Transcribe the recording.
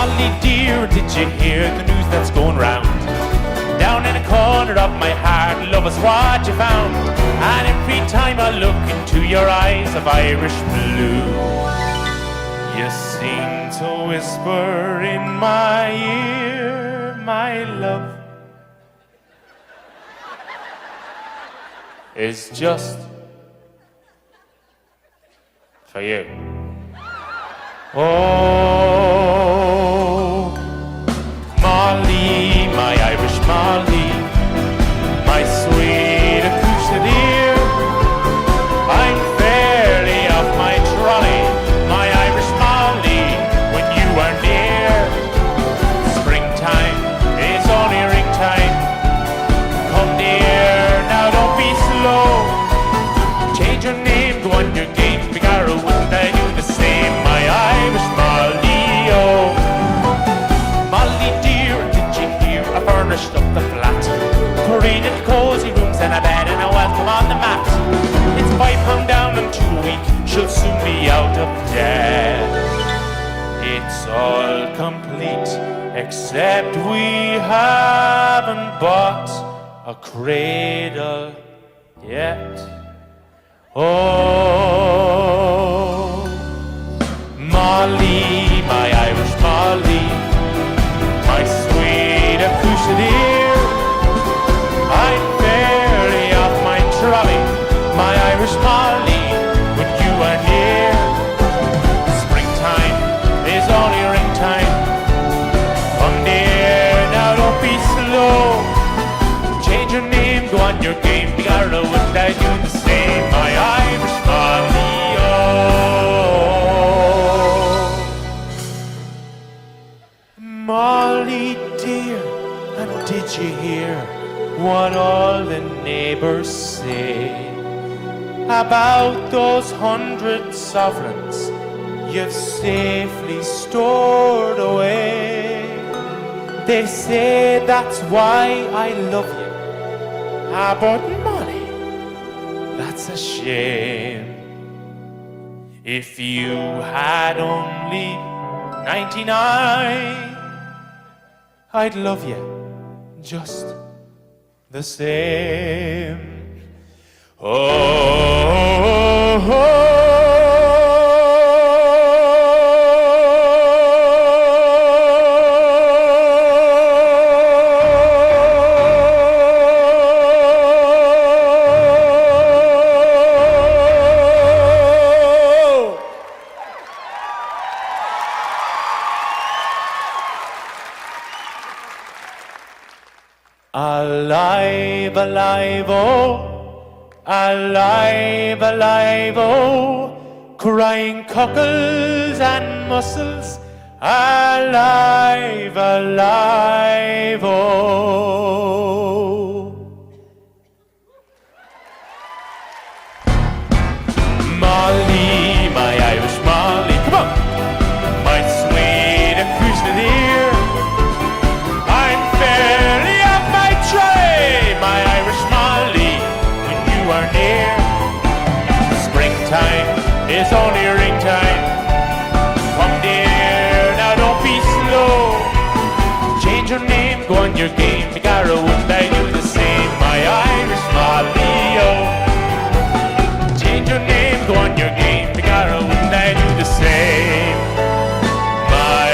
Molly dear, did you hear the news that's going round? Down in a corner of my heart, love is what you found. And every time I look into your eyes of Irish blue, you seem to whisper in my ear, my love is just for you. Oh, Molly, my Irish Molly, my sweet acoustic dear, I'm fairly off my trolley, my Irish Molly, when you are near. Springtime is only ring time. Come dear, now don't be slow. Change your name, go on your game, Figaro, wouldn't I do the same, my Irish Molly, oh. Molly dear, did you hear I furnished up the flat? Created cozy rooms and a bed and a welcome on the mat. It's £5 down and 2 a week, she'll soon be out of debt. It's all complete, except we haven't bought a cradle yet. Oh, Molly, my Irish Molly, my sweet acoustic dear, I'm fairly off my trolley, my Irish Molly, when you are near. Springtime is only ring time. Come dear, now don't be slow. Change your name, go on your game, Figaro, wouldn't I do the same, my Irish Molly, oh. Molly dear, and did you hear what all the neighbors say about those 100 sovereigns you've safely stored away? They say that's why I love you. But Molly, that's a shame. If you had only 99, I'd love you just the same. Oh. Alive, alive, oh, alive, alive, oh, crying cockles and mussels, alive, alive, oh. Molly, my Irish Molly, come on, my sweet acoustic dear, I'm fairly off my trolley, my Irish Molly, when you are near. Springtime is only ring time. Come dear, now don't be slow. Change your name, go on your game, Figaro, wouldn't I do the same, my Irish Molly, oh. Change your name, go on your game, Figaro, wouldn't I do the same, my